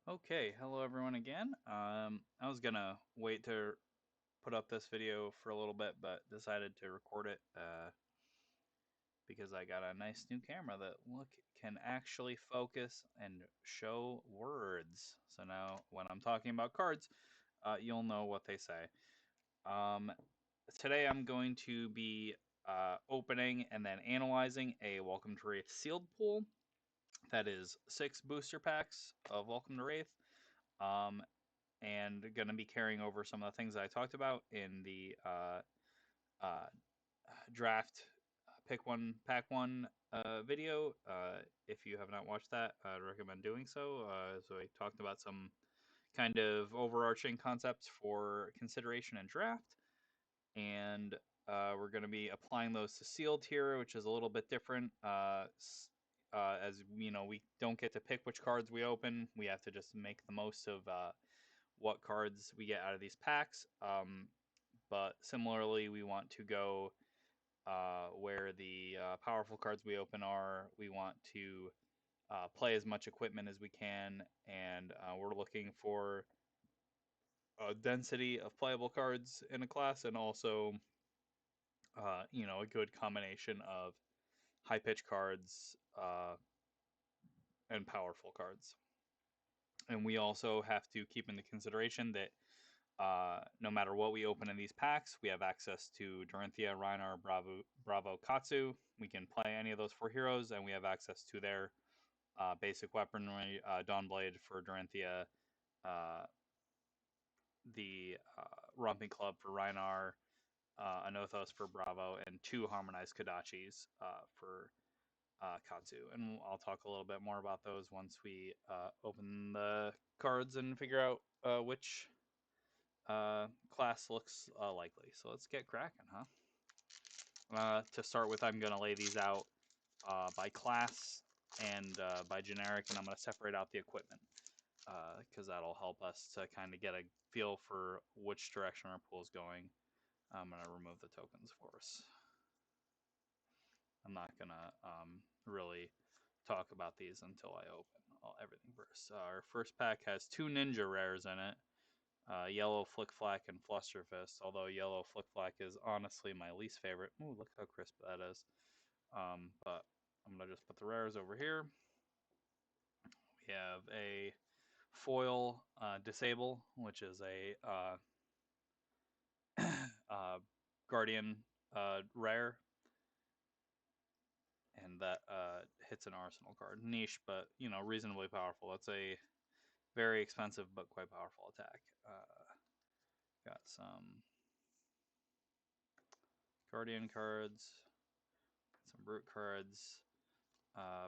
Okay, hello everyone again. I was gonna wait to put up this video for a little bit, but decided to record it because I got a nice new camera that can actually focus and show words. So now when I'm talking about cards, you'll know what they say. Um, Today I'm going to be opening and then analyzing a Welcome to Rathe Sealed pool. That is 6 booster packs of Welcome to Rathe. And going to be carrying over some of the things I talked about in the uh, draft pick one pack one video. If you have not watched that, I'd recommend doing so. So I talked about some kind of overarching concepts for consideration and draft, and we're going to be applying those to sealed here, which is a little bit different. As you know, we don't get to pick which cards we open. We have to just make the most of what cards we get out of these packs. But similarly, we want to go where the powerful cards we open are. We want to play as much equipment as we can, and we're looking for a density of playable cards in a class, and also, a good combination of high pitch cards and powerful cards. And we also have to keep into consideration that no matter what we open in these packs, we have access to Dorinthia, Reinar, Bravo, Katsu. We can play any of those 4 heroes, and we have access to their basic weaponry, Dawnblade for Dorinthia, the Romping Club for Reinar, Anothos for Bravo, and 2 Harmonized Kodachis for Katsu. And I'll talk a little bit more about those once we open the cards and figure out which class looks likely. So let's get cracking, huh? To start with, I'm going to lay these out by class and by generic, and I'm going to separate out the equipment because that'll help us to kind of get a feel for which direction our pool is going. I'm going to remove the tokens for us. I'm not going to really talk about these until I open everything first. Our first pack has 2 ninja rares in it. Yellow Flick Flack and Flusterfist, although Yellow Flick Flack is honestly my least favorite. Ooh, look how crisp that is. But I'm going to just put the rares over here. We have a foil Disable, which is a Guardian rare, and that hits an Arsenal card. Niche, but, reasonably powerful. It's a very expensive but quite powerful attack. Got some Guardian cards, some Brute cards.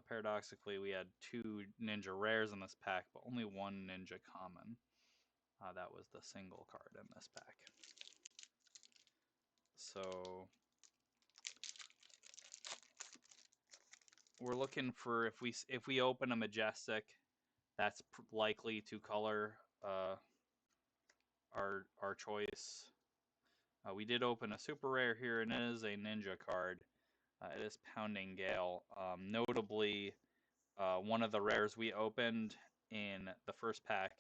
Paradoxically, we had 2 ninja rares in this pack, but only 1 ninja common. That was the single card in this pack. So we're looking for, if we open a majestic, that's likely to color our choice. We did open a super rare here, and it is a ninja card. It is Pounding Gale. Notably, one of the rares we opened in the first pack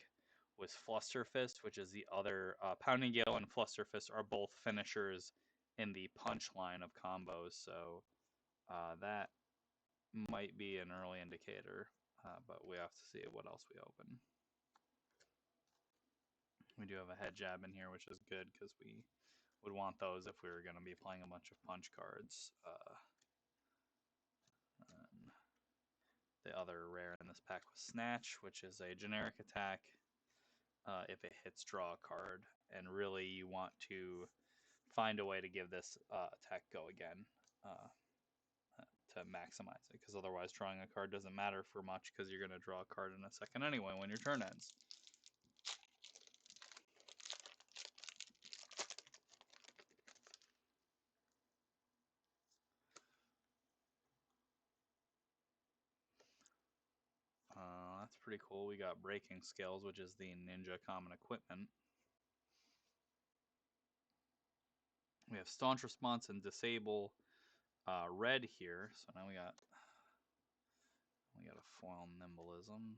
was Flusterfist, which is the other. Pounding Gale and Flusterfist are both finishers in the punch line of combos, so that might be an early indicator, but we have to see what else we open. We do have a head jab in here, which is good because we would want those if we were going to be playing a bunch of punch cards. The other rare in this pack was Snatch, which is a generic attack. If it hits, draw a card, and really you want to find a way to give this attack go again to maximize it, because otherwise drawing a card doesn't matter for much because you're going to draw a card in a second anyway when your turn ends. That's pretty cool. We got Breaking Scales, which is the ninja common equipment. We have Staunch Response and Disable red here. So now we got a foil Nimbleism.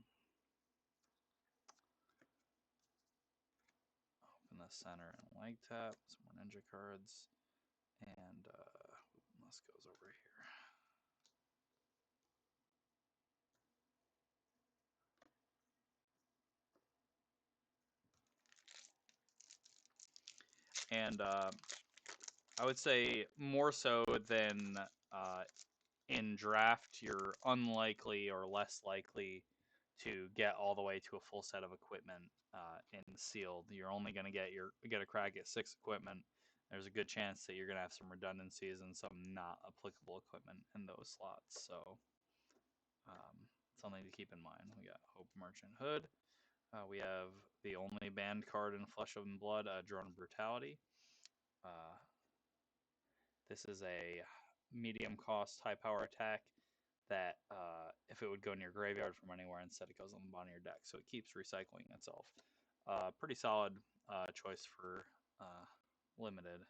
center and leg tap. Some more ninja cards. And this goes over here. And I would say more so than in draft, you're unlikely or less likely to get all the way to a full set of equipment in sealed. You're only going to get a crack at 6 equipment. There's a good chance that you're going to have some redundancies and some not applicable equipment in those slots. So something to keep in mind. We got Hope Merchant Hood. We have the only banned card in Flesh and Blood, Drone of Brutality. This is a medium cost, high power attack that if it would go in your graveyard from anywhere, instead it goes on the bottom of your deck. So it keeps recycling itself. Pretty solid choice for limited,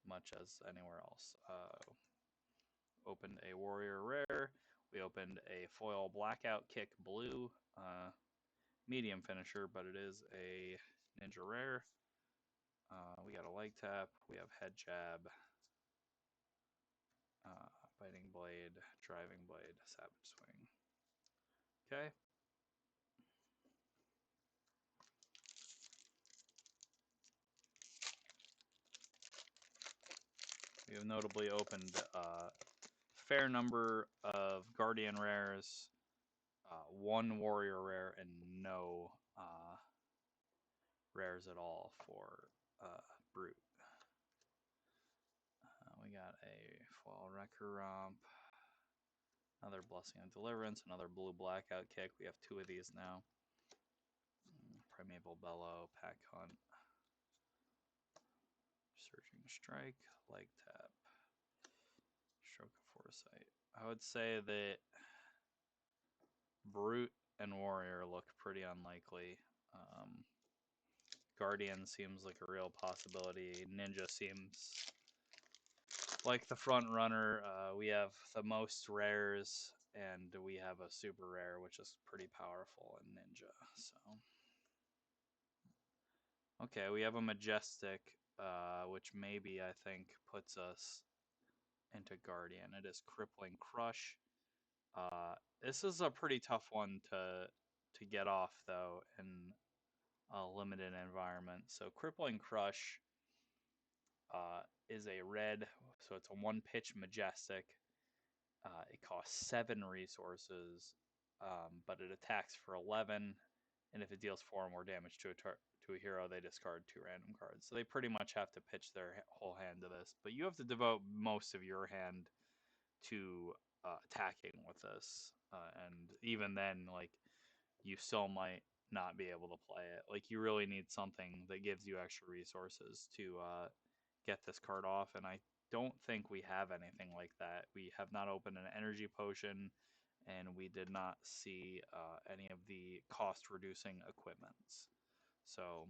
much as anywhere else. Opened a warrior rare. We opened a foil blackout kick blue. Medium finisher, but it is a ninja rare. We got a leg tap. We have head jab. Biting blade, driving blade, savage swing. Okay. We have notably opened a fair number of Guardian rares, 1 Warrior rare, and no rares at all for Brute. We got a Foil Wrecker Romp, another Blessing of Deliverance, another Blue Blackout Kick. We have 2 of these now. Primeval Bellow, Pack Hunt, Surging Strike, Leg Tap, Stroke of Foresight. I would say that Brute and Warrior look pretty unlikely. Guardian seems like a real possibility. Ninja seems like the front runner. We have the most rares, and we have a super rare, which is pretty powerful in Ninja. So, okay, we have a Majestic, which maybe I think puts us into Guardian. It is Crippling Crush. This is a pretty tough one to get off though in a limited environment. So Crippling Crush is a red, so it's a 1-pitch Majestic. It costs 7 resources, but it attacks for 11, and if it deals 4 or more damage to a hero, they discard 2 random cards. So they pretty much have to pitch their whole hand to this, but you have to devote most of your hand to attacking with this, and even then, like, you still might not be able to play it. Like, you really need something that gives you extra resources to get this card off, and I don't think we have anything like that. We have not opened an energy potion, and we did not see any of the cost-reducing equipments. So,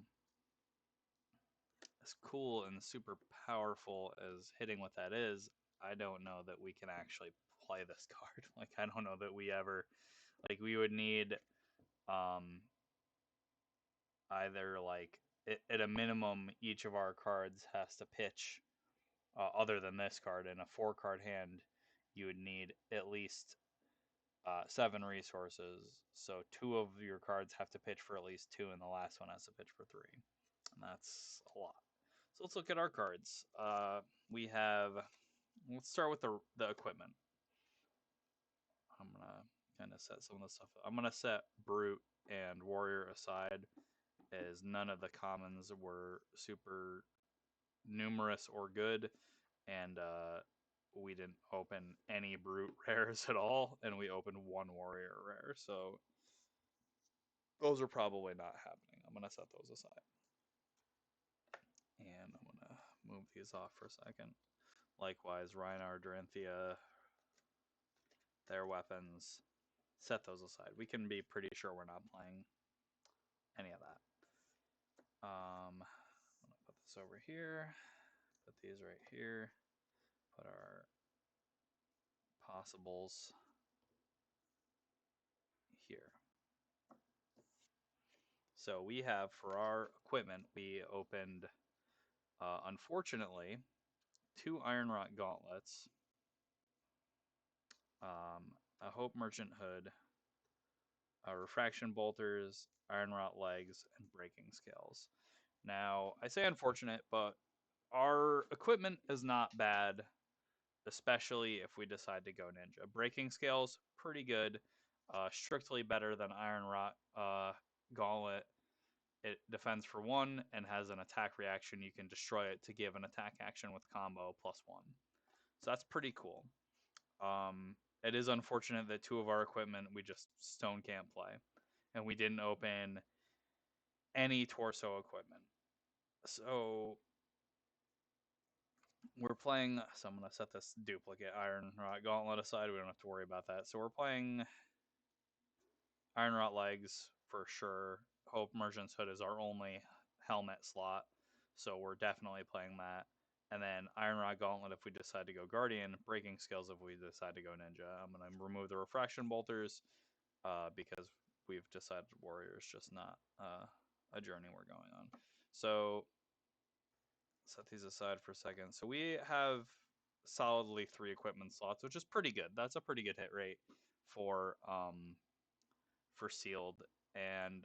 as cool and super powerful as hitting what that is, I don't know that we can actually play this card. Like, I don't know that we ever, like, we would need either, like, at a minimum, each of our cards has to pitch, other than this card. In a 4-card hand, you would need at least 7 resources. So 2 of your cards have to pitch for at least 2, and the last one has to pitch for 3. And that's a lot. So let's look at our cards. We have, let's start with the equipment. I'm going to kind of set some of the stuff. I'm going to set Brute and Warrior aside, as none of the commons were super numerous or good, and we didn't open any Brute rares at all, and we opened 1 Warrior rare, so those are probably not happening. I'm going to set those aside. And I'm going to move these off for a second. Likewise, Rhinar, Dorinthia, their weapons, set those aside. We can be pretty sure we're not playing any of that. I'm going to put this over here, put these right here, put our possibles here. So we have, for our equipment, we opened, unfortunately, 2 Iron Rot gauntlets, a Hope Merchant hood, refraction bolters, Iron Rot legs, and breaking scales. Now, I say unfortunate, but our equipment is not bad, especially if we decide to go ninja. Breaking scales, pretty good. Strictly better than Iron Rot Gauntlet. It defends for 1 and has an attack reaction. You can destroy it to give an attack action with combo +1. So that's pretty cool. It is unfortunate that 2 of our equipment we just stone can't play. And we didn't open any torso equipment. So we're playing, so I'm going to set this duplicate Iron Rot Gauntlet aside. We don't have to worry about that. So we're playing Iron Rot legs for sure. Hope Merchant's Hood is our only helmet slot, so we're definitely playing that. And then Iron Rod Gauntlet if we decide to go Guardian, Breaking Skills if we decide to go Ninja. I'm going to remove the Refraction Bolters because we've decided Warrior is just not a journey we're going on. So set these aside for a second. So we have solidly 3 equipment slots, which is pretty good. That's a pretty good hit rate for sealed, and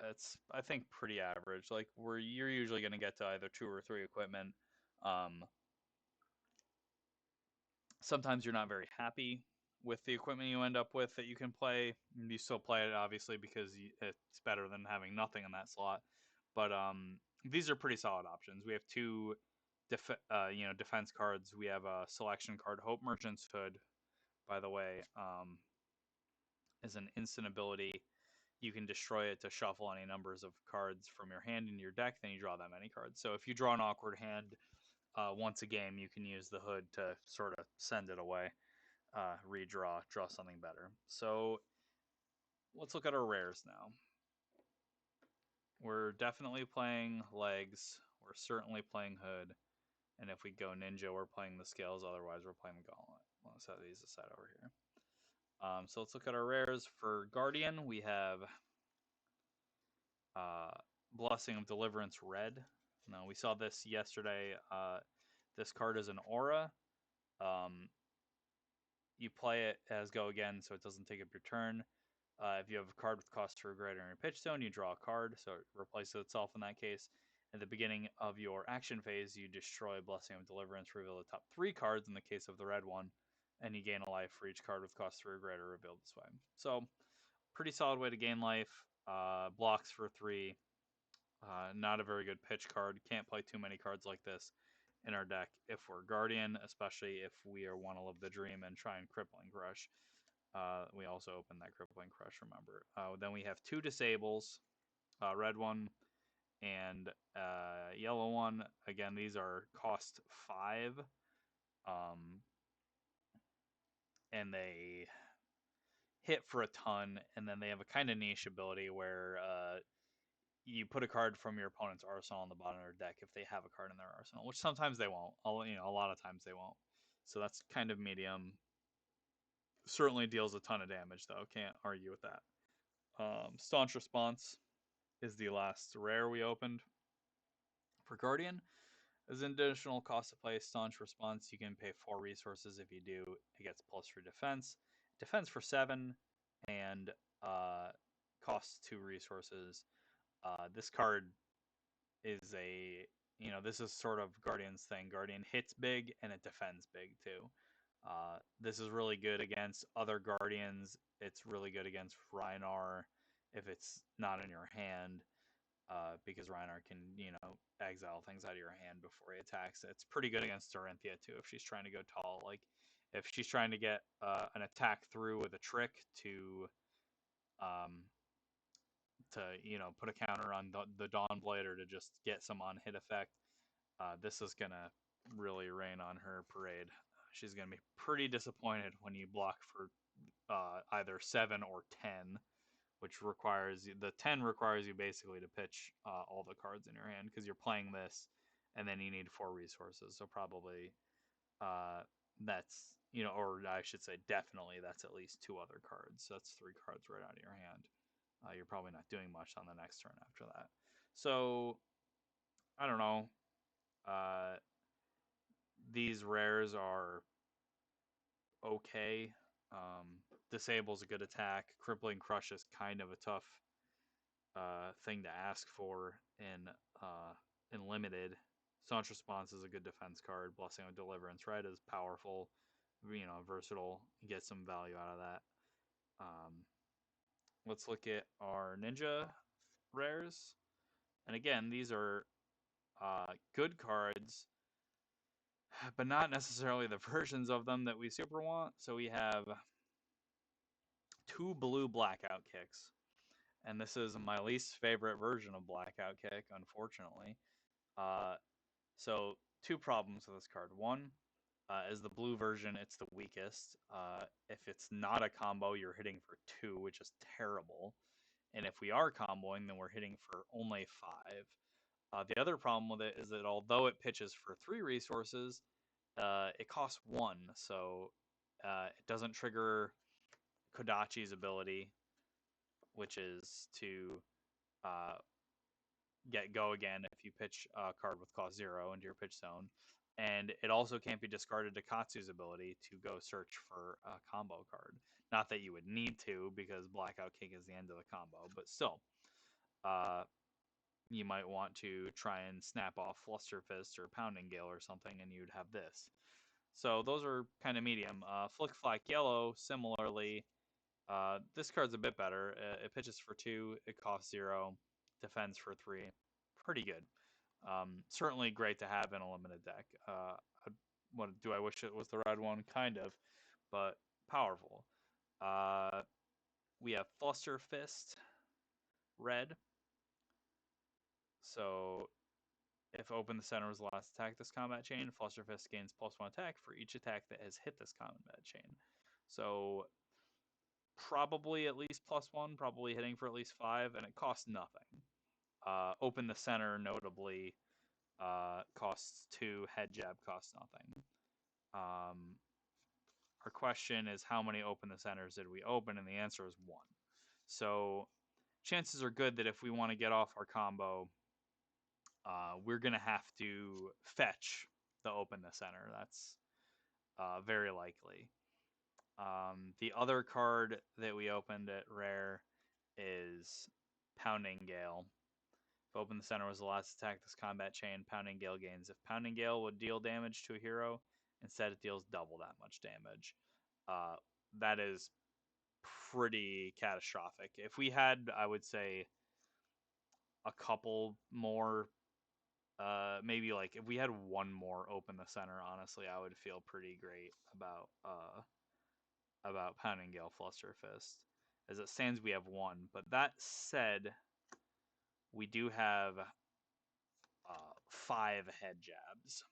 it's, I think, pretty average. Like you're usually going to get to either 2 or 3 equipment. Sometimes you're not very happy with the equipment you end up with that you can play. You still play it obviously because it's better than having nothing in that slot. But these are pretty solid options. We have 2 defense cards. We have a selection card, Hope Merchant's Hood, by the way, is an instant ability. You can destroy it to shuffle any numbers of cards from your hand into your deck, then you draw that many cards. So if you draw an awkward hand once a game, you can use the hood to sort of send it away, redraw, draw something better. So let's look at our rares now. We're definitely playing legs. We're certainly playing hood. And if we go ninja, we're playing the scales. Otherwise, we're playing the gauntlet. Let's set these aside over here. So let's look at our rares. For Guardian, we have Blessing of Deliverance red. Now, we saw this yesterday. This card is an aura. You play it as go again, so it doesn't take up your turn. If you have a card with cost 2 or greater in your pitch zone, you draw a card, so it replaces itself in that case. At the beginning of your action phase, you destroy Blessing of Deliverance, reveal the top 3 cards in the case of the red one, and you gain a life for each card with cost 3 or greater revealed this way. So, pretty solid way to gain life. Blocks for 3. Not a very good pitch card. Can't play too many cards like this in our deck if we're Guardian, especially if we want to live the dream and try and Crippling Crush. We also open that Crippling Crush, remember. Then we have 2 Disables, red one and yellow one. Again, these are cost 5. And they hit for a ton, and then they have a kind of niche ability where you put a card from your opponent's arsenal on the bottom of their deck if they have a card in their arsenal, which sometimes they won't. A lot of times they won't. So that's kind of medium. Certainly deals a ton of damage, though. Can't argue with that. Staunch Response is the last rare we opened. For Guardian, as an additional cost to play Staunch Response, you can pay 4 resources. If you do, it gets +3 defense. Defense for 7, and costs 2 resources. This card is this is sort of Guardian's thing. Guardian hits big and it defends big too. This is really good against other Guardians. It's really good against Rhinar if it's not in your hand, because Rhinar can, exile things out of your hand before he attacks. It's pretty good against Dorinthia too if she's trying to go tall. Like if she's trying to get an attack through with a trick to put a counter on the Dawnblade or to just get some on hit effect, this is gonna really rain on her parade. She's gonna be pretty disappointed when you block for either 7 or 10, which requires the 10 requires you basically to pitch all the cards in your hand because you're playing this, and then you need 4 resources. So probably that's or I should say definitely that's at least 2 other cards. So that's 3 cards right out of your hand. you're probably not doing much on the next turn after that. So I don't know. These rares are okay. Disable's a good attack. Crippling Crush is kind of a tough thing to ask for in limited. Staunch Response is a good defense card. Blessing of Deliverance, right, is powerful. Versatile. You get some value out of that. Let's look at our Ninja rares. And again, these are good cards, but not necessarily the versions of them that we super want. So we have 2 blue Blackout Kicks. And this is my least favorite version of Blackout Kick, unfortunately. So 2 problems with this card. One, is the blue version, it's the weakest. If it's not a combo, you're hitting for 2, which is terrible. And if we are comboing, then we're hitting for only 5. The other problem with it is that although it pitches for 3 resources, it costs 1. So it doesn't trigger Kodachi's ability, which is to uh, get go again if you pitch a card with cost 0 into your pitch zone. And it also can't be discarded to Katsu's ability to go search for a combo card. Not that you would need to, because Blackout Kick is the end of the combo, but still. You might want to try and snap off Fluster Fist or Pounding Gale or something, and you'd have this. So those are kind of medium. Flick Flack Yellow, similarly, this card's a bit better. It pitches for 2, it costs 0, defends for 3. Pretty good. Certainly great to have in a limited deck. What do I wish it was the red one? Kind of, but powerful. We have Fluster Fist, red. So if Open the Center was the last attack this combat chain, Fluster Fist gains +1 attack for each attack that has hit this combat chain. So probably at least +1, probably hitting for at least 5, and it costs nothing. Open the Center, notably, costs 2. Head Jab costs nothing. Our question is, how many Open the Centers did we open? And the answer is 1. So chances are good that if we want to get off our combo, we're going to have to fetch the Open the Center. That's very likely. The other card that we opened at rare is Pounding Gale. If Open the Center was the last attack this combat chain, Pounding Gale gains. If Pounding Gale would deal damage to a hero, instead it deals double that much damage. That is pretty catastrophic. If we had, I would say, a couple more, maybe like if we had 1 more Open the Center, honestly, I would feel pretty great about Pounding Gale Fluster Fist. As it stands, we have 1. But that said, we do have 5 head jabs.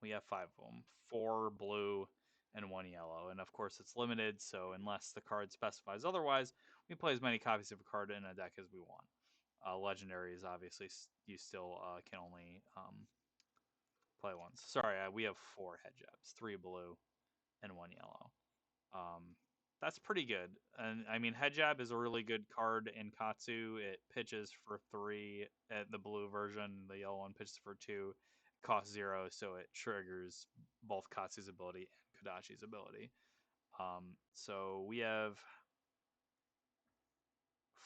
We have 5 of them. 4 blue and 1 yellow. And of course, it's limited, so unless the card specifies otherwise, we play as many copies of a card in a deck as we want. Legendaries, obviously, you still can only play once. Sorry, we have 4 head jabs. 3 blue and 1 yellow. That's pretty good. And I mean, Head Jab is a really good card in Katsu. It pitches for 3 at the blue version. The yellow one pitches for 2. It costs 0, so it triggers both Katsu's ability and Kodachi's ability. So we have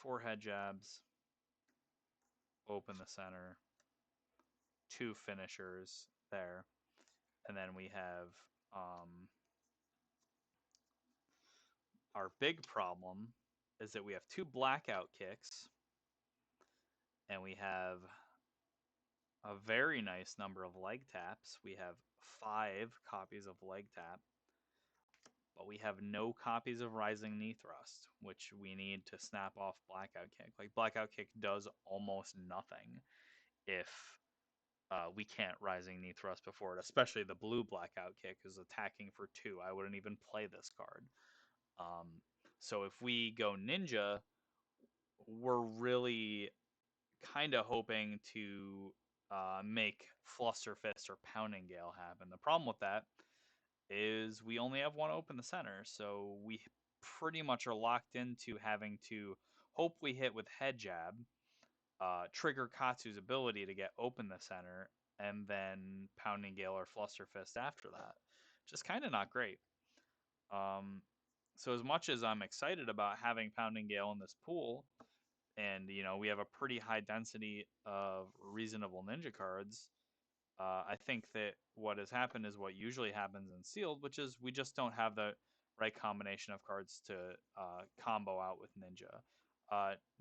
4 Head Jabs, Open the Center, 2 finishers there, and then we have our big problem is that we have 2 Blackout Kicks, and we have a very nice number of leg taps. We have 5 copies of leg tap, but we have no copies of Rising Knee Thrust, which we need to snap off Blackout Kick. Like, Blackout Kick does almost nothing if we can't Rising Knee Thrust before it, especially the blue Blackout Kick is attacking for 2. I wouldn't even play this card. So if we go Ninja, we're really kind of hoping to make Fluster Fist or Pounding Gale happen. The problem with that is we only have 1 Open the Center, so we pretty much are locked into having to hope we hit with head jab, trigger Katsu's ability to get open the center, and then Pounding Gale or Fluster Fist after that. Just kind of not great. So as much as I'm excited about having Pounding Gale in this pool, and we have a pretty high density of reasonable ninja cards, I think that what has happened is what usually happens in sealed, which is we just don't have the right combination of cards to combo out with ninja.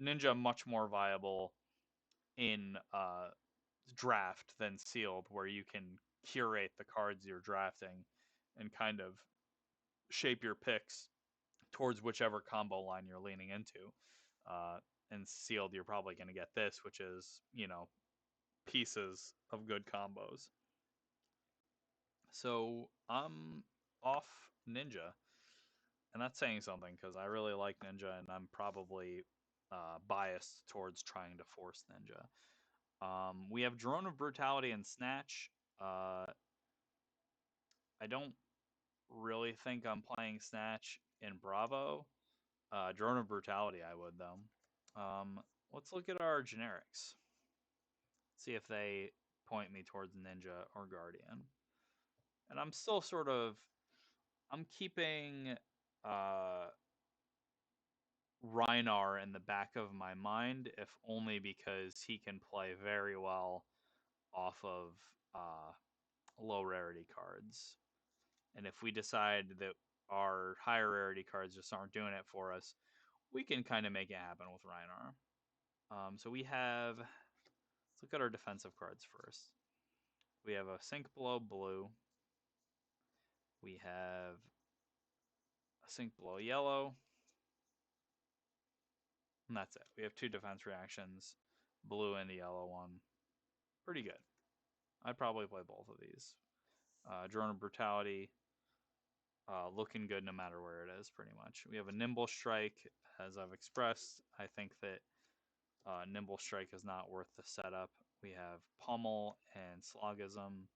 Ninja much more viable in draft than sealed, where you can curate the cards you're drafting and kind of shape your picks towards whichever combo line you're leaning into. And sealed, you're probably going to get this, which is pieces of good combos. So I'm off ninja, and that's saying something because I really like ninja, and I'm probably biased towards trying to force ninja. We have Drone of Brutality and Snatch. I don't really think I'm playing Snatch in Bravo. Drone of Brutality, I would though. Let's look at our generics. See if they point me towards Ninja or Guardian. And I'm still I'm keeping Reinar in the back of my mind, if only because he can play very well off of low rarity cards. And if we decide that our higher rarity cards just aren't doing it for us, we can kind of make it happen with Reinar. So we have, let's look at our defensive cards first. We have a Sink Below blue. We have a Sink Below yellow. And that's it. We have 2 defense reactions, blue and the yellow one. Pretty good. I'd probably play both of these. Drone of Brutality, looking good no matter where it is, pretty much. We have a Nimble Strike, as I've expressed. I think that Nimble Strike is not worth the setup. We have Pummel and Slogism.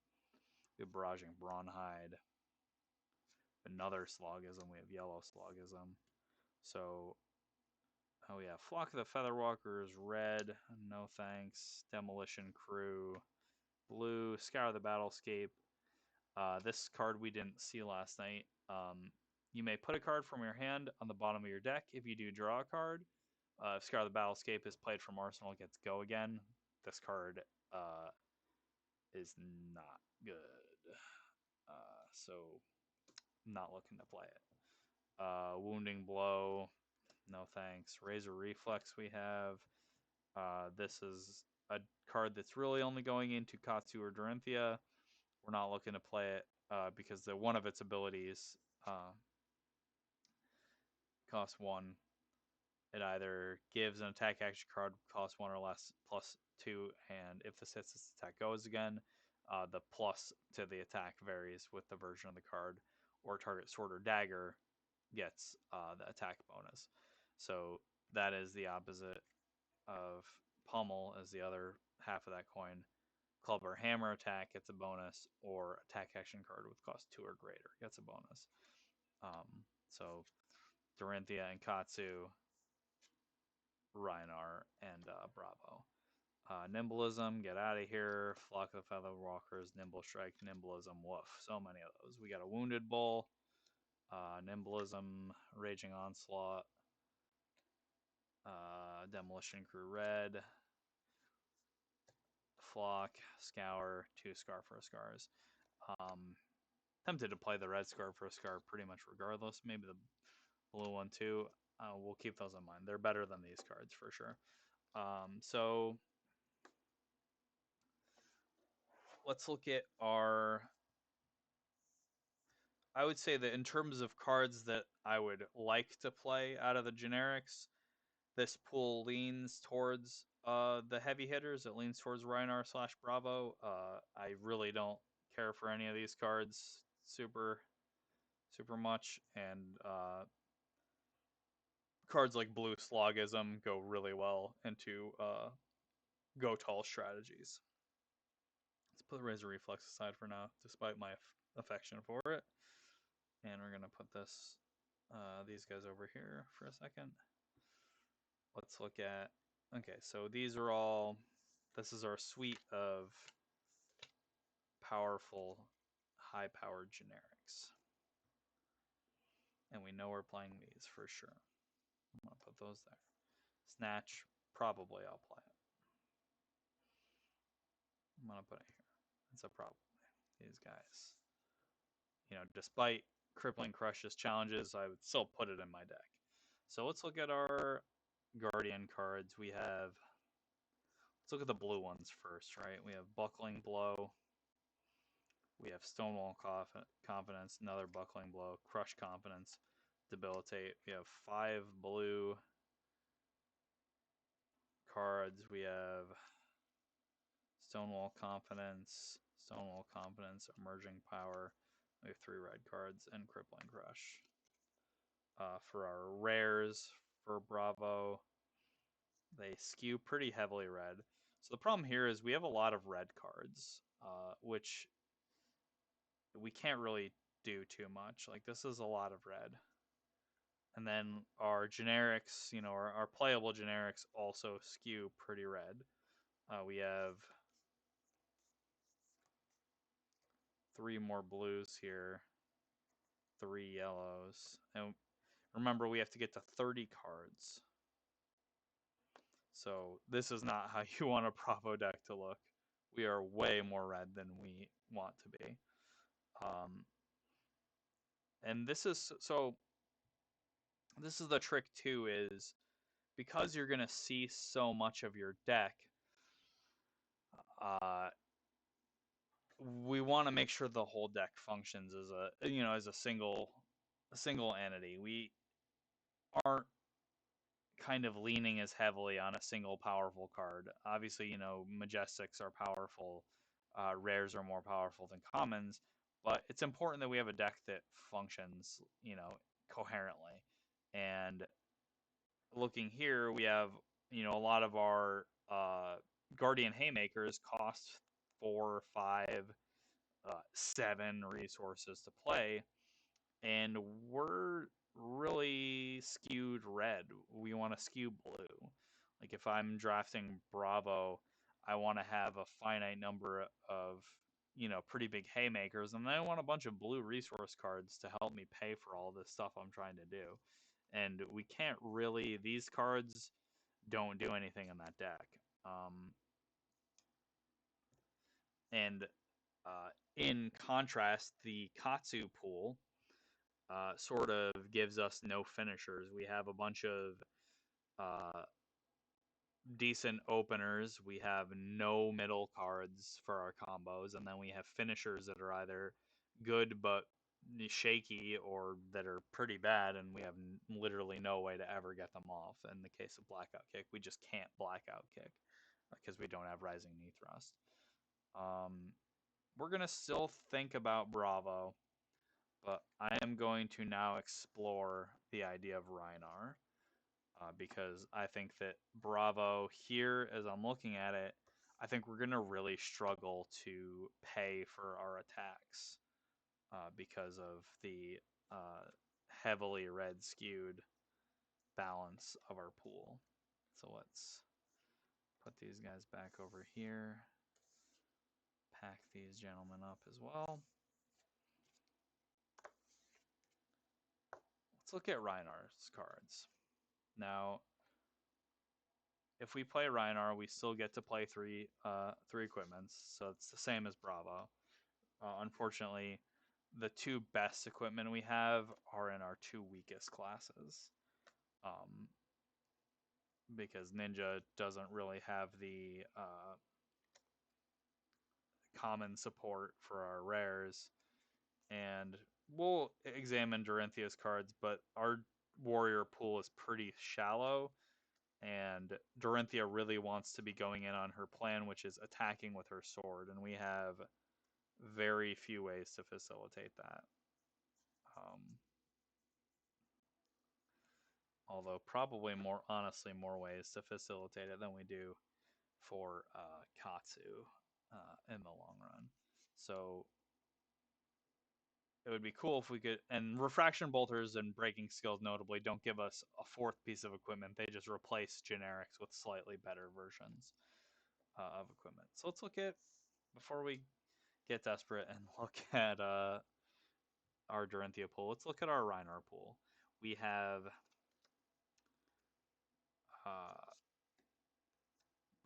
We have Barraging Brawnhide. Another Slogism. We have Yellow Slogism. So, we have Flock of the Featherwalkers, red, no thanks. Demolition Crew, blue. Scour the Battlescape. This card we didn't see last night. You may put a card from your hand on the bottom of your deck. If you do, draw a card. If Scar the Battlescape is played from Arsenal, it gets go again. This card is not good. So, not looking to play it. Wounding Blow, no thanks. Razor Reflex we have. This is a card that's really only going into Katsu or Dorinthia. We're not looking to play it because one of its abilities costs 1. It either gives an attack action card cost 1 or less +2, and if this hits, its attack goes again. The plus to the attack varies with the version of the card, or target sword or dagger gets the attack bonus. So that is the opposite of Pummel as the other half of that coin. Club or hammer attack gets a bonus, or attack action card with cost 2 or greater gets a bonus. So Dorinthia and Katsu, Reinar, and Bravo. Nimblism, get out of here. Flock of Featherwalkers, Nimble Strike, Nimblism, woof. So many of those. We got a Wounded Bull, Nimblism, Raging Onslaught, Demolition Crew Red, Flock, Scour, 2 Scar for Scars. Tempted to play the red Scar for a Scar pretty much regardless. Maybe the blue one too. We'll keep those in mind. They're better than these cards for sure. So let's look at our... I would say that in terms of cards that I would like to play out of the generics, this pool leans towards the heavy hitters. It leans towards Reinar/Bravo. I really don't care for any of these cards super much, and cards like Blue Slogism go really well into go tall strategies. Let's put Razor Reflex aside for now, despite my affection for it. And we're going to put these guys over here for a second. let's look at. Okay, so these are all. This is our suite of powerful, high-powered generics, and we know we're playing these for sure. I'm gonna put those there. Snatch, probably I'll play it. I'm gonna put it here. It's a problem. These guys, despite crippling Crush's challenges, I would still put it in my deck. So let's look at our Guardian cards. Let's look at the blue ones first, right? We have Buckling Blow. We have Stonewall Confidence, another Buckling Blow, Crush Confidence, Debilitate. We have 5 blue cards. We have Stonewall Confidence, Emerging Power. We have 3 red cards and Crippling Crush. For our rares for Bravo, they skew pretty heavily red. So the problem here is we have a lot of red cards, which we can't really do too much. Like, this is a lot of red. And then our generics, our playable generics also skew pretty red. We have 3 more blues here, 3 yellows. And remember, we have to get to 30 cards. So this is not how you want a Bravo deck to look. We are way more red than we want to be. And this is the trick too, is because you're going to see so much of your deck, we want to make sure the whole deck functions as a single entity. We aren't kind of leaning as heavily on a single powerful card. Obviously, Majestics are powerful, rares are more powerful than commons, but it's important that we have a deck that functions, coherently. And looking here, we have, a lot of our Guardian Haymakers cost 4, 5, 7 resources to play, and we're really skewed red. We want to skew blue. Like, if I'm drafting Bravo, I want to have a finite number of, pretty big haymakers, and then I want a bunch of blue resource cards to help me pay for all this stuff I'm trying to do. And we can't really, these cards don't do anything in that deck. And in contrast, the Katsu pool sort of gives us no finishers. We have a bunch of decent openers. We have no middle cards for our combos, and then we have finishers that are either good but shaky, or that are pretty bad, and we have literally no way to ever get them off. In the case of Blackout Kick, we just can't Blackout Kick because we don't have Rising Knee Thrust. We're going to still think about Bravo, but I am going to now explore the idea of Rhinar, because I think that Bravo here, as I'm looking at it, I think we're going to really struggle to pay for our attacks because of the heavily red skewed balance of our pool. So let's put these guys back over here, pack these gentlemen up as well. Let's look at Rhinar's cards. Now, if we play Rhinar, we still get to play three equipments, so it's the same as Bravo. Unfortunately, the 2 best equipment we have are in our 2 weakest classes, because Ninja doesn't really have the common support for our rares, and we'll examine Dorinthia's cards, but our warrior pool is pretty shallow, and Dorinthia really wants to be going in on her plan, which is attacking with her sword, and we have very few ways to facilitate that. Although probably more ways to facilitate it than we do for Katsu in the long run. So it would be cool if we could. And refraction bolters and breaking skills, notably, don't give us a fourth piece of equipment. They just replace generics with slightly better versions of equipment. So let's look at, before we get desperate and look at our Dorinthia pool, let's look at our Rhinar pool. We have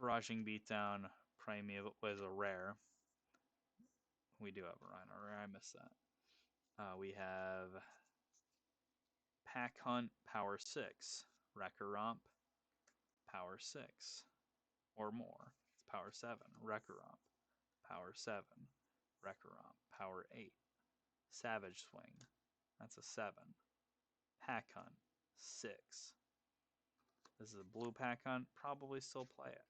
Barraging Beatdown Primeval was a rare. We do have a Rhino rare. I missed that. We have Pack Hunt Power 6. Wrecker Romp Power 6 or more. It's Power 7. Wrecker Romp Power 7. Wrecker Romp Power 8. Savage Swing. That's a 7. Pack Hunt 6. This is a blue Pack Hunt. Probably still play it.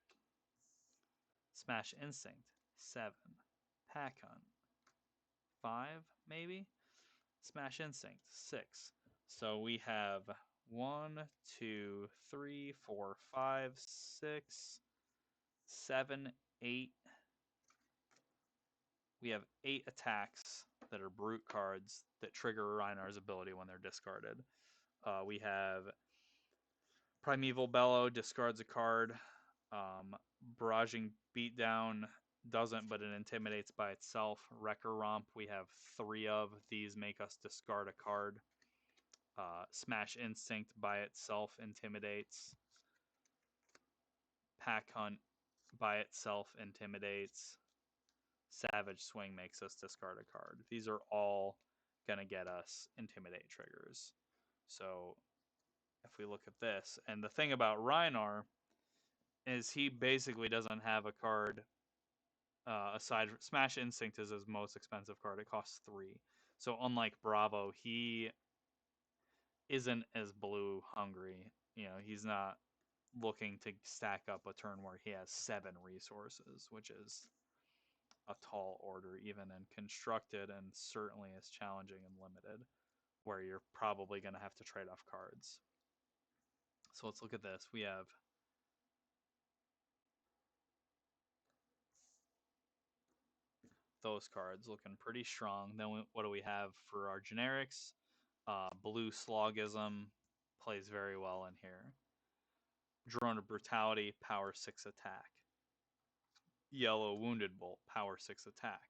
Smash Instinct 7. Pack Hunt 5, maybe? Smash Instinct 6. So we have 1, 2, 3, 4, 5, 6, 7, 8. We have 8 attacks that are brute cards that trigger Rhinar's ability when they're discarded. We have Primeval Bellow discards a card. Barraging Beatdown doesn't, but it intimidates by itself. Wrecker Romp, we have 3 of. These make us discard a card. Smash Instinct by itself intimidates. Pack Hunt by itself intimidates. Savage Swing makes us discard a card. These are all going to get us intimidate triggers. So if we look at this, and the thing about Rhinar is he basically doesn't have a card aside from Smash Instinct is his most expensive card. It costs 3. So unlike Bravo, he isn't as blue hungry. You know, he's not looking to stack up a turn where he has 7 resources, which is a tall order, even in constructed, and certainly is challenging and limited, where you're probably going to have to trade off cards. So let's look at this. We have those cards looking pretty strong. Then what do we have for our generics? Blue Slogism plays very well in here. Drone of Brutality, Power 6 attack. Yellow Wounded Bolt, Power 6 attack.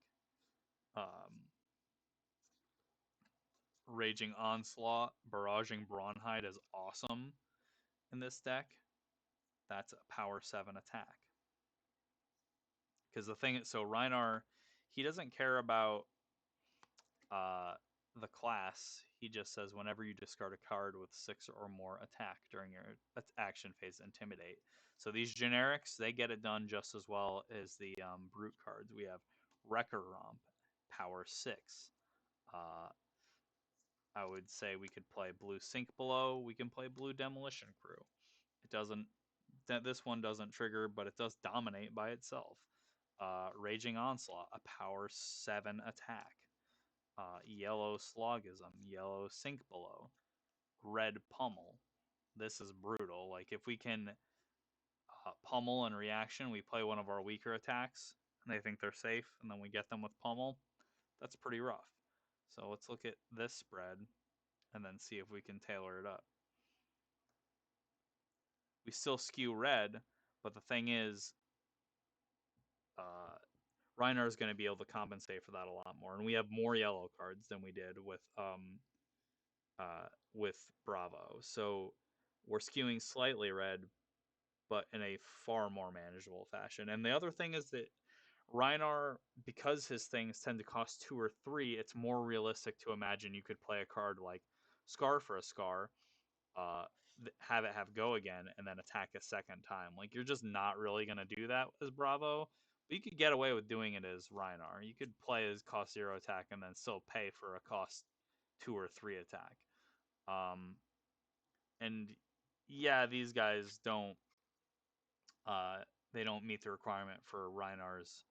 Raging Onslaught, Barraging Brawnhide is awesome in this deck. That's a Power 7 attack. Because the thing is, so Rhinar, he doesn't care about the class. He just says whenever you discard a card with 6 or more attack during your action phase, Intimidate. So these generics, they get it done just as well as the brute cards. We have Wrecker Romp, Power 6. I would say we could play Blue Sink Below. We can play Blue Demolition Crew. It doesn't. This one doesn't trigger, but it does dominate by itself. Raging Onslaught, a Power 7 attack. Yellow Slogism, Yellow Sink Below, Red Pummel. This is brutal. Like if we can pummel in reaction, we play one of our weaker attacks, and they think they're safe, and then we get them with pummel. That's pretty rough. So let's look at this spread, and then see if we can tailor it up. We still skew red, but the thing is, Rhinar is going to be able to compensate for that a lot more, and we have more yellow cards than we did with Bravo. So we're skewing slightly red, but in a far more manageable fashion. And the other thing is that Rhinar, because his things tend to cost 2 or 3, it's more realistic to imagine you could play a card like Scar for a Scar, have it have go again, and then attack a second time. Like, you're just not really going to do that as Bravo. But you could get away with doing it as Rhinar. You could play as cost 0 attack and then still pay for a cost 2 or 3 attack. And yeah, these guys don't they don't meet the requirement for Rhinar's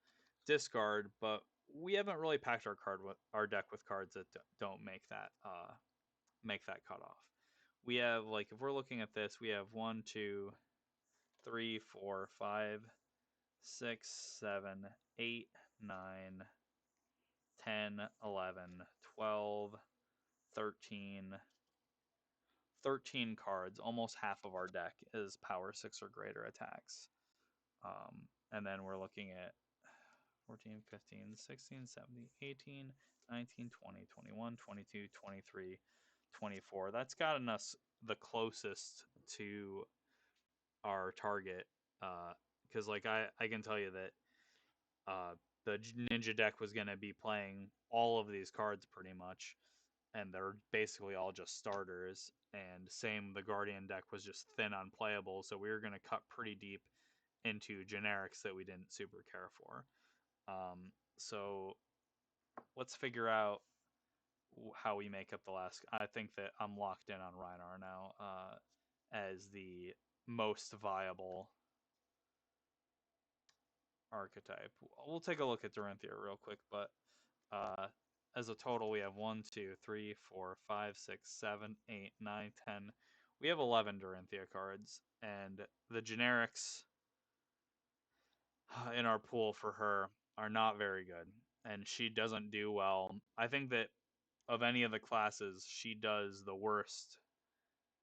discard, but we haven't really packed our deck with cards that don't make that cutoff. We have, like, if we're looking at this, we have 1, 2, 3, 4, 5, 6, 7, 8, 9, 10, 11, 12, 13, 13 cards. Almost half of our deck is power 6 or greater attacks. And then we're looking at 14, 15, 16, 17, 18, 19, 20, 21, 22, 23, 24. That's gotten us the closest to our target. Because, like, I can tell you that the Ninja deck was going to be playing all of these cards pretty much, and they're basically all just starters. And same, the Guardian deck was just thin on playable, so we were going to cut pretty deep into generics that we didn't super care for. So let's figure out how we make up the last. I think that I'm locked in on Rhinar now as the most viable archetype. We'll take a look at Dorinthia real quick, but as a total, we have 1, 2, 3, 4, 5, 6, 7, 8, 9, 10. We have 11 Dorinthia cards, and the generics in our pool for her are not very good, and she doesn't do well. I think that of any of the classes, she does the worst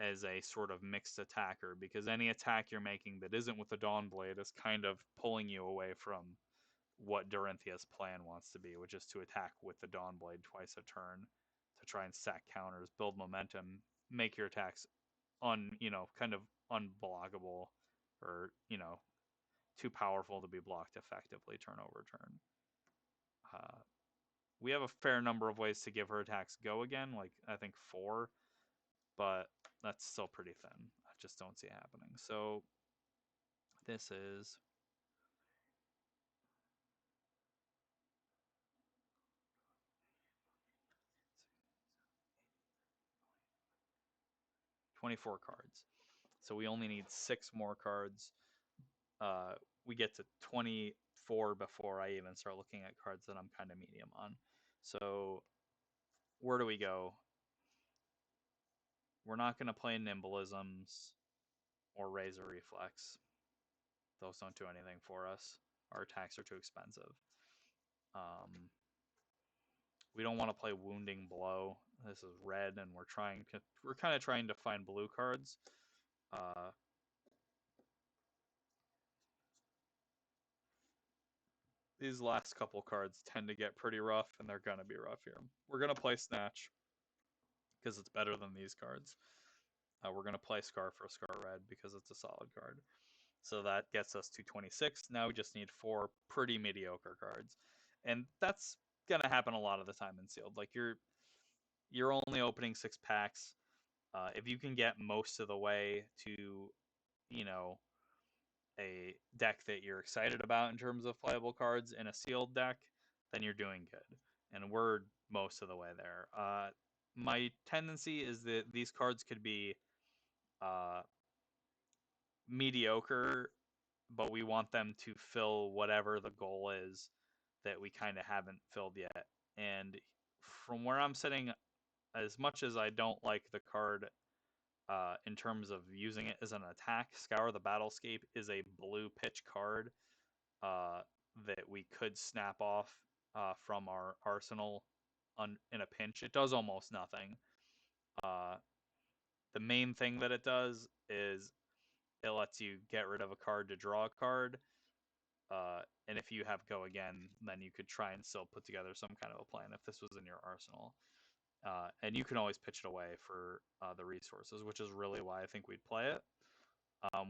as a sort of mixed attacker, because any attack you're making that isn't with the Dawnblade is kind of pulling you away from what Dorinthia's plan wants to be, which is to attack with the Dawnblade twice a turn to try and stack counters, build momentum, make your attacks kind of unblockable, or too powerful to be blocked effectively turn over turn. We have a fair number of ways to give her attacks go again, like I think 4, but that's still pretty thin. I just don't see it happening. So this is 24 cards. So we only need 6 more cards. We get to 24 before I even start looking at cards that I'm kind of medium on. So where do we go? We're not going to play Nimblisms or Razor Reflex. Those don't do anything for us. Our attacks are too expensive. We don't want to play Wounding Blow. This is red, and we're kind of trying to find blue cards. These last couple cards tend to get pretty rough, and they're going to be rough here. We're going to play Snatch because it's better than these cards. We're going to play Scar for Scar Red because it's a solid card. So that gets us to 26. Now we just need 4 pretty mediocre cards. And that's going to happen a lot of the time in Sealed. Like, you're only opening 6 packs. If you can get most of the way to, a deck that you're excited about in terms of playable cards in a Sealed deck, then you're doing good. And we're most of the way there. My tendency is that these cards could be mediocre, but we want them to fill whatever the goal is that we kind of haven't filled yet. And from where I'm sitting, as much as I don't like the card in terms of using it as an attack, Scour the Battlescape is a blue pitch card that we could snap off from our arsenal in a pinch. It does almost nothing. The main thing that it does is it lets you get rid of a card to draw a card. And if you have go again, then you could try and still put together some kind of a plan if this was in your arsenal. And you can always pitch it away for the resources, which is really why I think we'd play it.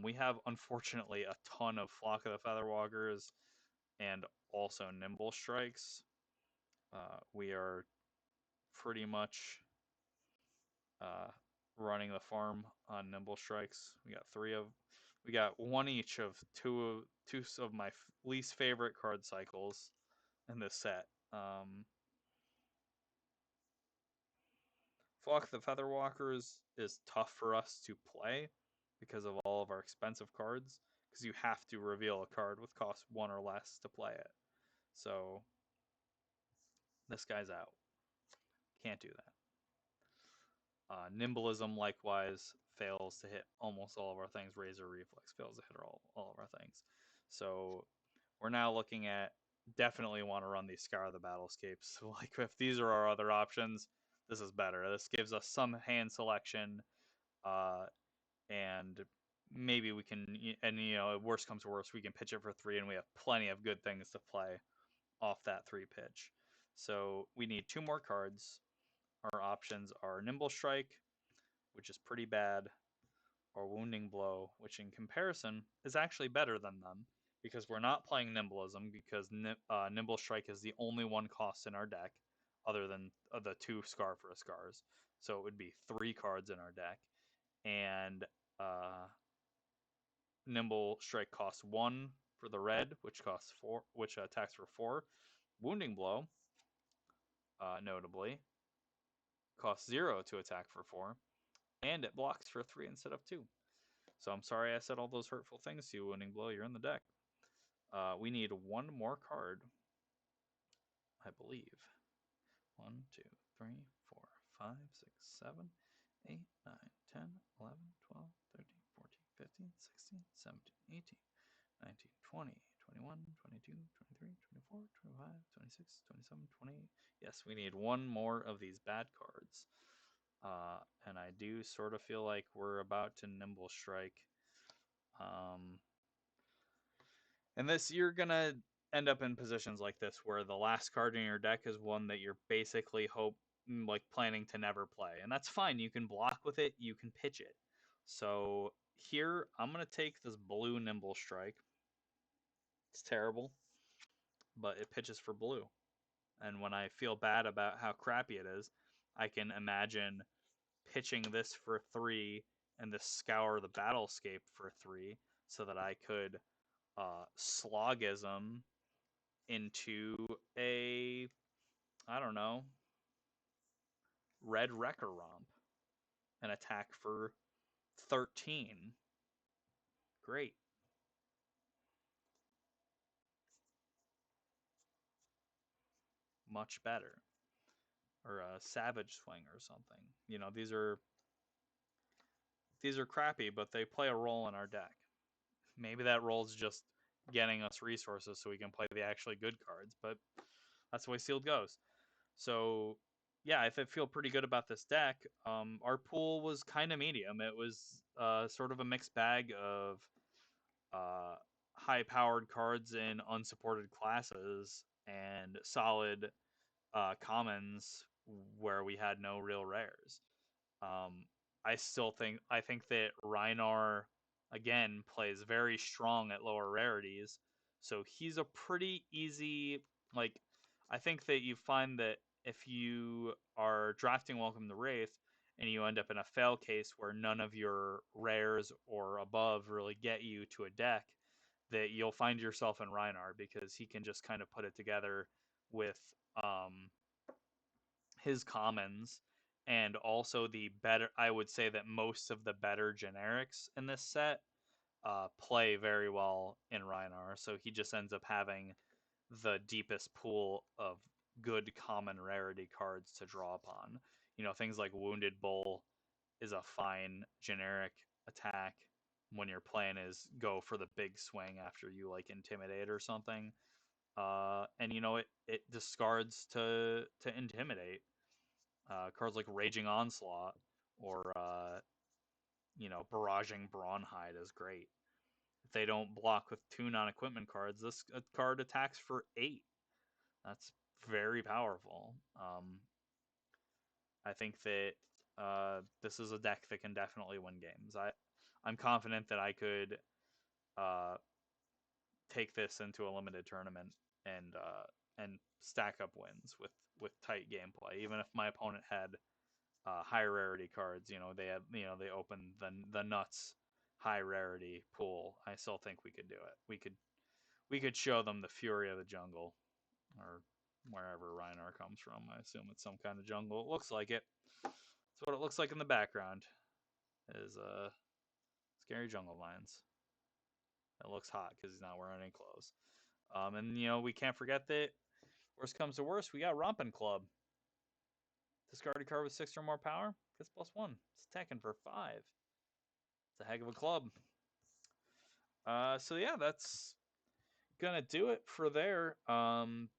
We have, unfortunately, a ton of Flock of the Featherwalkers and also Nimble Strikes. We are pretty much running the farm on Nimble Strikes. We got one each of two of my least favorite card cycles in this set. Flock of the Featherwalkers is tough for us to play because of all of our expensive cards, because you have to reveal a card with cost 1 or less to play it. So this guy's out. Can't do that. Nimblism likewise fails to hit almost all of our things. Razor Reflex fails to hit all of our things. So we're now looking at definitely want to run these Scour the Battlescapes. Like, if these are our other options, this is better. This gives us some hand selection, and maybe we can, and worst comes to worst, we can pitch it for 3, and we have plenty of good things to play off that 3 pitch. So we need 2 more cards. Our options are Nimble Strike, which is pretty bad, or Wounding Blow, which in comparison is actually better than them because we're not playing Nimblism because Nimble Strike is the only one cost in our deck other than the 2 Scar for Scars. So it would be 3 cards in our deck. And Nimble Strike costs 1 for the red, which costs 4, which attacks for 4. Wounding Blow, notably, costs 0 to attack for 4, and it blocks for 3 instead of 2. So I'm sorry I said all those hurtful things to you, Wounding Blow. You're in the deck. We need 1 more card, I believe. 1, 2, 3, 4, 5, 6, 7, 8, 9, 10, 11, 12, 13, 14, 15, 16, 17, 18, 19, 20, 21, 22, 23, 24, 25, 26, 27, 28. Yes, we need 1 more of these bad cards. And I do sort of feel like we're about to Nimble Strike. And this, you're going to end up in positions like this where the last card in your deck is one that you're basically planning to never play. And that's fine. You can block with it. You can pitch it. So here, I'm going to take this blue Nimble Strike. It's terrible, but it pitches for blue. And when I feel bad about how crappy it is, I can imagine pitching this for 3 and this Scour the Battlescape for 3 so that I could Slogism into a, I don't know, red Wrecker Romp and attack for 13. Great. Much better. Or a Savage Swing or something. These are crappy, but they play a role in our deck. Maybe that role's just getting us resources so we can play the actually good cards, but that's the way Sealed goes. So yeah, I feel pretty good about this deck. Our pool was kind of medium. It was sort of a mixed bag of high-powered cards in unsupported classes and solid commons where we had no real rares. Um, I think that Rhinar again plays very strong at lower rarities, so he's a pretty easy like. I think that you find that if you are drafting Welcome to Wraith and you end up in a fail case where none of your rares or above really get you to a deck, that you'll find yourself in Rhinar because he can just kind of put it together with his commons and also the better. I would say that most of the better generics in this set play very well in Rhinar, so he just ends up having the deepest pool of good common rarity cards to draw upon. Things like Wounded Bull is a fine generic attack when your plan is go for the big swing after you like intimidate or something. And it discards to intimidate. Cards like Raging Onslaught or Barraging Brawnhide is great. If they don't block with 2 non-equipment cards, this card attacks for 8. That's very powerful. I think that this is a deck that can definitely win games. I'm confident that I could take this into a limited tournament and stack up wins with tight gameplay. Even if my opponent had high rarity cards, they open the nuts high rarity pool. I still think we could do it. We could show them the fury of the jungle, or wherever Rhinar comes from. I assume it's some kind of jungle. It looks like it. That's what it looks like in the background. Is scary jungle vines. It looks hot because he's not wearing any clothes. And we can't forget that worst comes to worst, we got Rompin' Club. Discard a card with 6 or more power, gets +1. It's attacking for 5. It's a heck of a club. So yeah, that's gonna do it for there.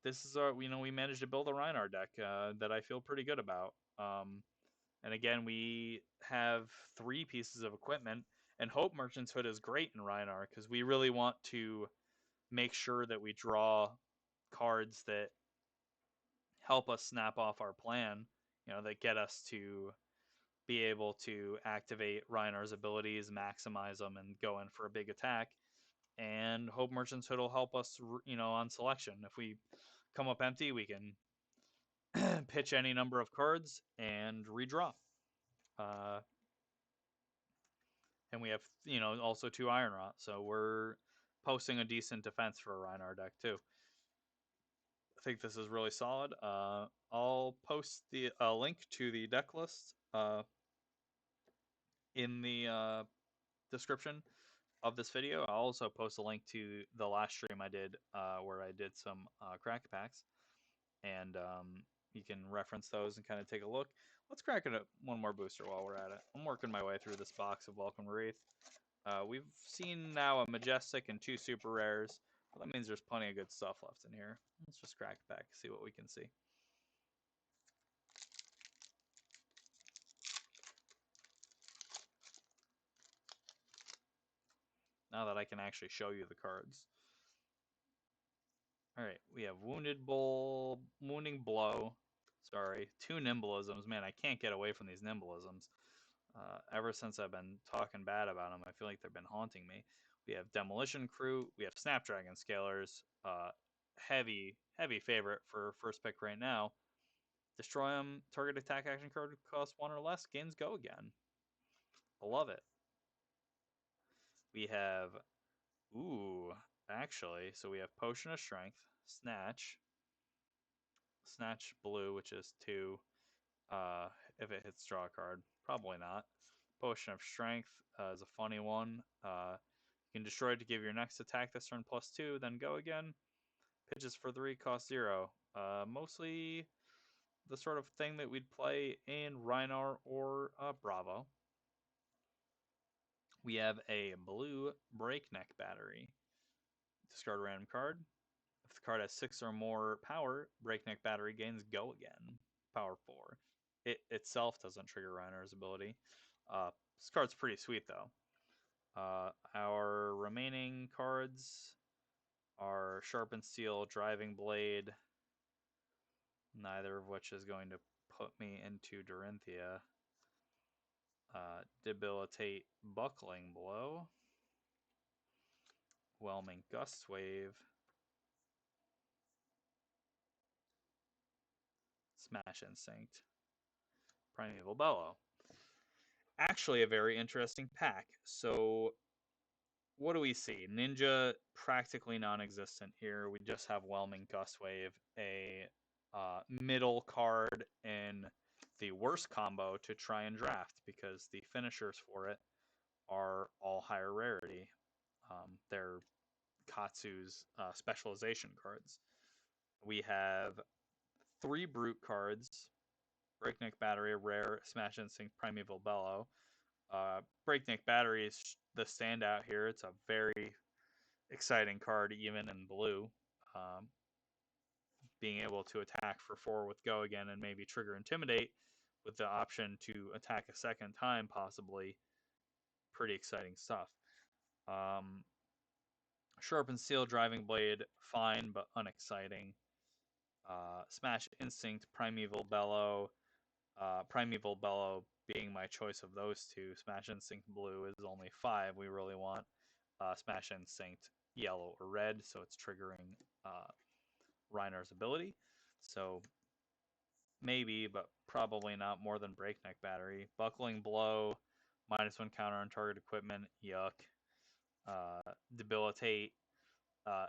This is our, we managed to build a Rhinar deck that I feel pretty good about. And again, we have 3 pieces of equipment, and Hope Merchant's Hood is great in Rhinar because we really want to make sure that we draw cards that help us snap off our plan, that get us to be able to activate Rhinar's abilities, maximize them, and go in for a big attack. And Hope Merchant's Hood will help us, on selection. If we come up empty, we can pitch any number of cards and redraw. And we have, also 2 Iron Rot, so we're posting a decent defense for a Rhinar deck too. I think this is really solid. I'll post the link to the deck list in the description of this video. I'll also post a link to the last stream I did where I did some crack packs, and you can reference those and kind of take a look. Let's crack it up one more booster while we're at it. I'm working my way through this box of Welcome Wraith. We've seen now a Majestic and 2 super rares. Well, that means there's plenty of good stuff left in here. Let's just crack it back, see what we can see. Now that I can actually show you the cards. Alright, we have Wounding Blow. Sorry, 2 Nimblisms. Man, I can't get away from these Nimblisms. Ever since I've been talking bad about them, I feel like they've been haunting me. We have Demolition Crew. We have Snapdragon Scalers. Heavy favorite for first pick right now. Destroy them. Target attack action card costs 1 or less. Gains go again. I love it. We have, actually, so we have Potion of Strength, Snatch Blue, which is 2. If it hits draw a card, probably not. Potion of Strength is a funny one. You can destroy it to give your next attack this turn +2, then go again. Pitches for 3, cost 0. Mostly the sort of thing that we'd play in Rhinar or Bravo. We have a blue Breakneck Battery. Discard a random card. If the card has 6 or more power, Breakneck Battery gains go again. Power 4. It itself doesn't trigger Rhinar's ability. This card's pretty sweet though. Our remaining cards are Sharpened Steel, Driving Blade, neither of which is going to put me into Dorinthia. Debilitate, Buckling Blow, Whelming Gust Wave, Smash Instinct, Primeval Bellow. Actually a very interesting pack. So what do we see? Ninja practically non-existent here. We just have Whelming Gust Wave, a middle card in the worst combo to try and draft because the finishers for it are all higher rarity. They're Katsu's specialization cards. We have 3 Brute cards, Breakneck Battery, Rare, Smash Instinct, Primeval Bellow. Breakneck Battery is the standout here. It's a very exciting card, even in blue. Being able to attack for 4 with Go again and maybe trigger Intimidate with the option to attack a second time, possibly. Pretty exciting stuff. Sharpened Steel, Driving Blade, fine but unexciting. Smash Instinct, Primeval Bellow. Primeval Bellow being my choice of those 2. Smash Instinct Blue is only 5. We really want Smash Instinct Yellow or Red, so it's triggering Rhinar's ability. So maybe, but probably not more than Breakneck Battery. Buckling Blow, -1 counter on target equipment, yuck. Debilitate,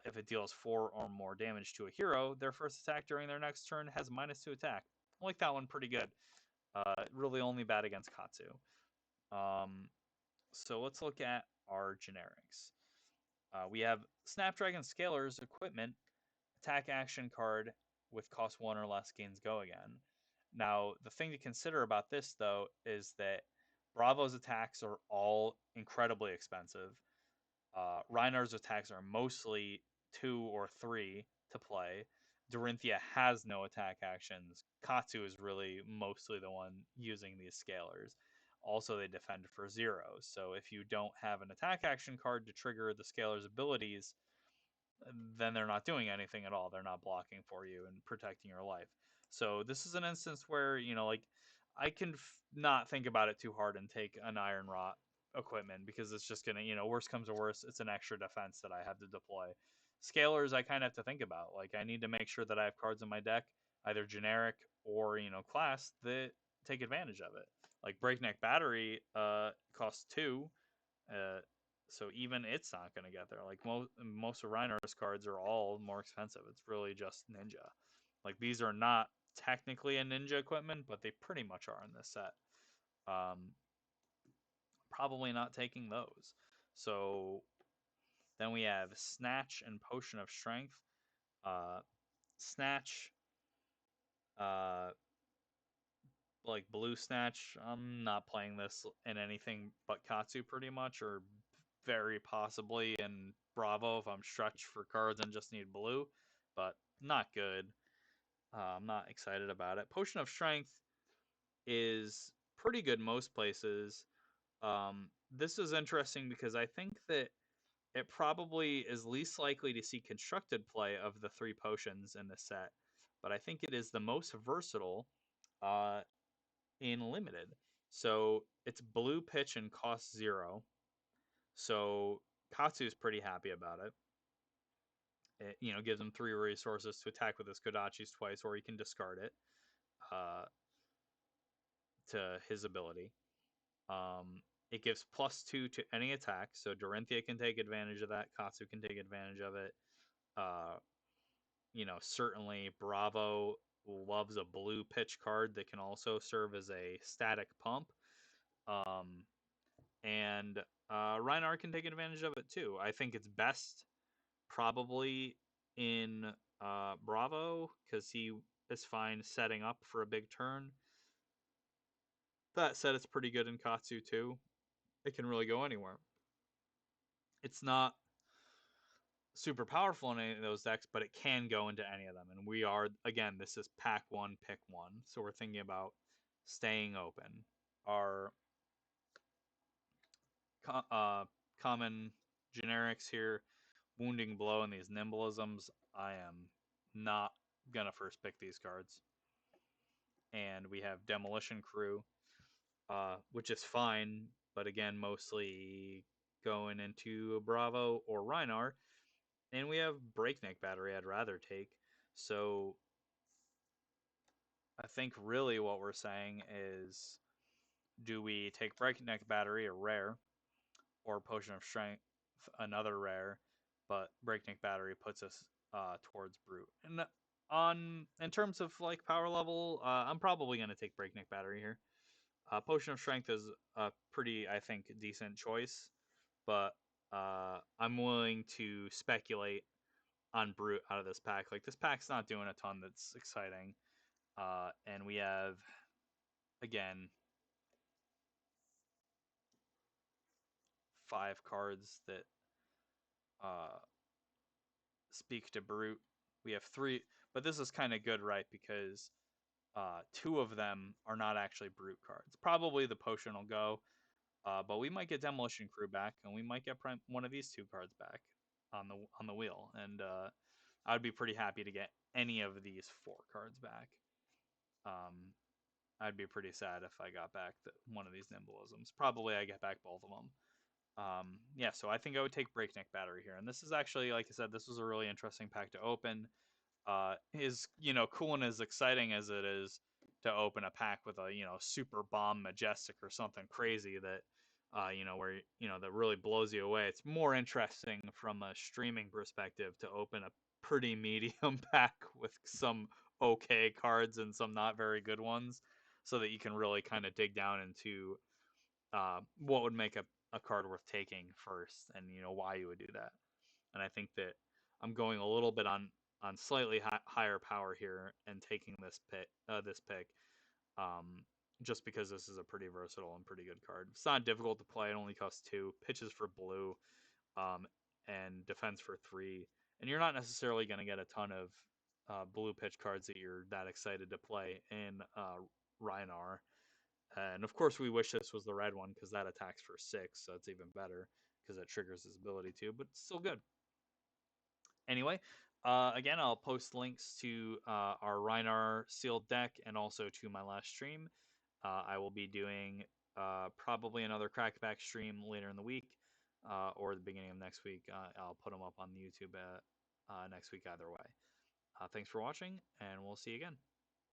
if it deals 4 or more damage to a hero, their first attack during their next turn has -2 attack. I like that one pretty good. Really only bad against Katsu. So let's look at our generics. We have Snapdragon Scaler's equipment, attack action card with cost 1 or less gains go again. Now, the thing to consider about this, though, is that Bravo's attacks are all incredibly expensive. Rhinar's attacks are mostly 2 or 3 to play. Dorinthia has no attack actions. Katsu is really mostly the one using these scalers. Also, they defend for 0. So if you don't have an attack action card to trigger the scaler's abilities, then they're not doing anything at all. They're not blocking for you and protecting your life. So this is an instance where, like, I can not think about it too hard and take an Iron Rot equipment because it's just gonna, worst comes to worst, it's an extra defense that I have to deploy. Scalers, I kind of have to think about. Like, I need to make sure that I have cards in my deck, either generic or class, that take advantage of it. Like Breakneck Battery costs 2, uh, so even it's not going to get there. Like most of Reiner's cards are all more expensive. It's really just Ninja. Like, these are not technically a Ninja equipment, but they pretty much are in this set. Probably not taking those. So then we have Snatch and Potion of Strength. Snatch, uh, like Blue Snatch, I'm not playing this in anything but Katsu pretty much, or very possibly in Bravo if I'm stretched for cards and just need blue, but not good. I'm not excited about it. Potion of Strength is pretty good most places. This is interesting because I think that it probably is least likely to see constructed play of the 3 potions in the set, but I think it is the most versatile uh, in limited. So it's blue pitch and costs 0. So Katsu's pretty happy about it. It, gives him 3 resources to attack with his Kodachis twice, or he can discard it uh, to his ability. It gives +2 to any attack, so Dorinthia can take advantage of that. Katsu can take advantage of it. Certainly Bravo loves a blue pitch card that can also serve as a static pump. And Reinhardt can take advantage of it too. I think it's best probably in Bravo because he is fine setting up for a big turn. That said, it's pretty good in Katsu too. It can really go anywhere. It's not super powerful in any of those decks, but it can go into any of them. And we are, again, this is pack 1, pick 1. So we're thinking about staying open. Our common generics here, Wounding Blow and these Nimblisms, I am not going to first pick these cards. And we have Demolition Crew, which is fine, but again, mostly going into Bravo or Rhinar. And we have Breakneck Battery I'd rather take. So I think really what we're saying is, do we take Breakneck Battery, a rare, or Potion of Strength, another rare, but Breakneck Battery puts us towards Brute. And in terms of like power level, I'm probably going to take Breakneck Battery here. Potion of Strength is a pretty, I think, decent choice, but I'm willing to speculate on Brute out of this pack. Like, this pack's not doing a ton that's exciting. And we have, again, 5 cards that speak to Brute. We have 3, but this is kind of good, right? Because 2 of them are not actually Brute cards. Probably the Potion will go, but we might get Demolition Crew back, and we might get one of these 2 cards back on the wheel. And I'd be pretty happy to get any of these 4 cards back. I'd be pretty sad if I got back one of these Nimblisms. Probably I get back both of them. Yeah, so I think I would take Breakneck Battery here. And this is actually, like I said, this was a really interesting pack to open. Is, cool and as exciting as it is to open a pack with a, super bomb majestic or something crazy that, where, that really blows you away. It's more interesting from a streaming perspective to open a pretty medium pack with some okay cards and some not very good ones, so that you can really kind of dig down into what would make a card worth taking first, and why you would do that. And I think that I'm going a little bit on slightly higher power here and taking this pick, just because this is a pretty versatile and pretty good card. It's not difficult to play. It only costs 2, pitches for blue, and defense for 3, and you're not necessarily going to get a ton of blue pitch cards that you're that excited to play in Rhinar. And of course, we wish this was the red one because that attacks for 6, so it's even better because it triggers his ability too, but it's still good. Anyway, again, I'll post links to our Rhinar sealed deck and also to my last stream. I will be doing probably another crackback stream later in the week or the beginning of next week. I'll put them up on YouTube next week either way. Thanks for watching, and we'll see you again.